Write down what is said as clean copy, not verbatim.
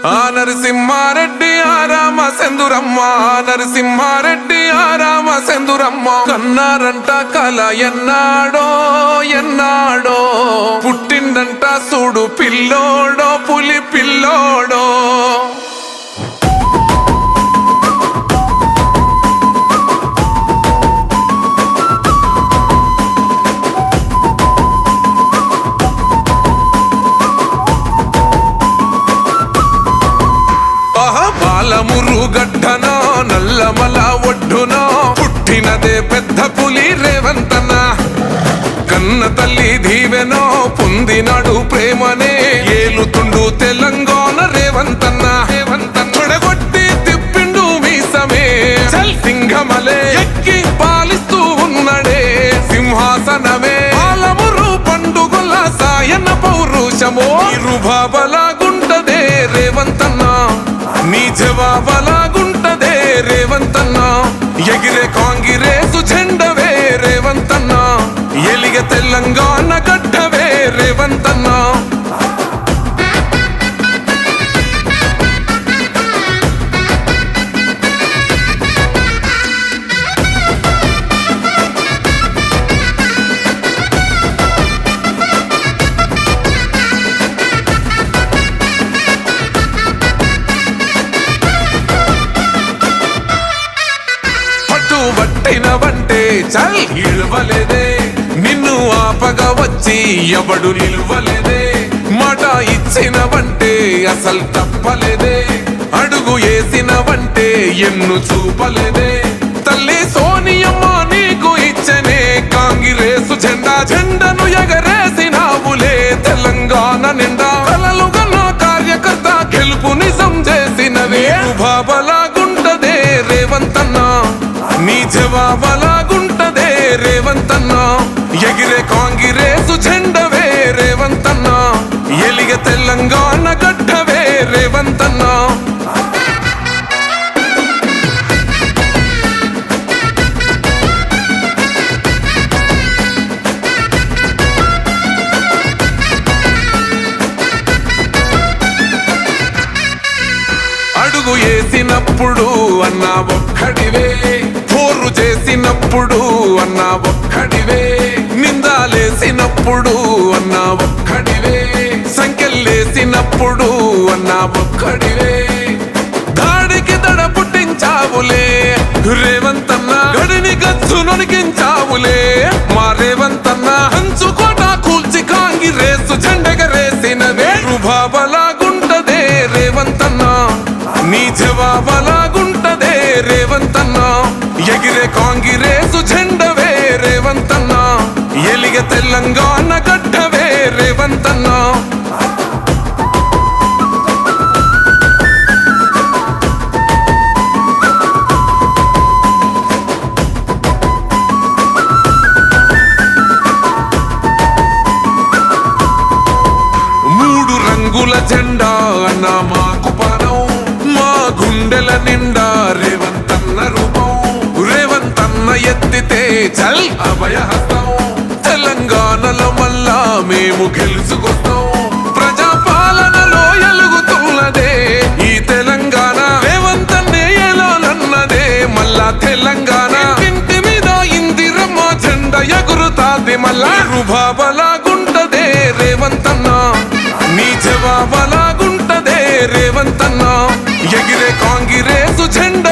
నరసింహారెడ్డి రామ సెందురమ్మ నరసింహారెడ్డి రామ సెందురమ్మ కన్నారంట కల ఎన్నాడో ఎన్నాడో పుట్టిండంట చూడు పిల్లోడో పులి పిల్లోడో మురుగడ్డనో నల్లమల ఒడ్డునో పుట్టినదే పెద్ద పులి రేవంతన్న కన్న తల్లి దీవెనో పొందినాడు ప్రేమనే ఏలుతుండు తెలంగాణ రేవంతన్న తొడగొట్టి తిప్పిండు మీసమే సింహమలే ఎక్కి పాలిస్తూ ఉన్నడే సింహాసనమే పాలమురు పండుగల సాయన పౌరుషమో ఇరుబాబలాగుంటదే రేవంతన్న నీ జవాబలాగుంటదే రేవంతన్న ఎగిరే కాంగిరేసు జెండవే రేవంతన్న ఎలిగ తెలంగాణ గడ్డవే రేవంతన్న పట్టినవంటే చల్ ఇవ్వలేదే నిన్ను ఆపగా వచ్చి ఎవడు నిలువలేదే మాట ఇచ్చినవంటే అసలు తప్పలేదే అడుగు వేసినవంటే ఎన్ను చూపలేదే తల్లి సోనియమ్మ నీకు ఇచ్చనే కాంగ్రెసు జెండా జెండను ఎగరేసినావులే తెలంగాణ నిండా కలలుగా నా కార్యకర్త గెలుపు నిజం చేసినవే బాబలాగుంటదే రేవంతన్న నీ జవాబలాగుంటదే రేవంతన్న ఎగిరే కాంగ్రెసు జెండవే రేవంతన్న ఎలిగ తెలంగాణ గడ్డవే రేవంతన్న అడుగు వేసినప్పుడు అన్నా ఒక్కడివే పోరు చేసినప్పుడు అన్నా ఒక్కడివే నిందాలేసినప్పుడు అన్నా ఒక్కడివే సంఖ్యలేసినప్పుడు అన్నా ఒక్కడివే దాడికి దడ పుట్టించావులే రేవంతన్న గడిని గచ్చు నొనికించావులే మా రేవంతన్న హంచుకోట కూల్చి కాంగిరేసు జెండెగరేసినవే రుబాబలాగుంటదే రేవంతన్న నీ జవాబలాగుంటదే రేవంతన్న ఎగిరే కాంగ్రెసు జెండవే రేవంతన్న ఎలిగ తెలంగాణ గడ్డవే రేవంతన్న మూడు రంగుల జెండా అన్న మాకు పానం మా గుండెల నిండా రేవంతన్న రూపం రేవంతన్న ఎత్తితే చల్ అభయహస్తం తెలంగాణలో మళ్ళా మేము గెలుచుకొస్తాం ప్రజాపాలనలో ఎలుగుతున్నదే ఈ తెలంగాణ రేవంతన్నే ఎలాలన్నదే మళ్ళా తెలంగాణ ఇంటి మీద ఇందిరమ్మ జెండ ఎగురుతాది మళ్ళా రుబాబలాగుంటదే రేవంతన్న నీ జవాబలాగుంటదే రేవంతన్న ఎగిరే కాంగ్రెసు జెండ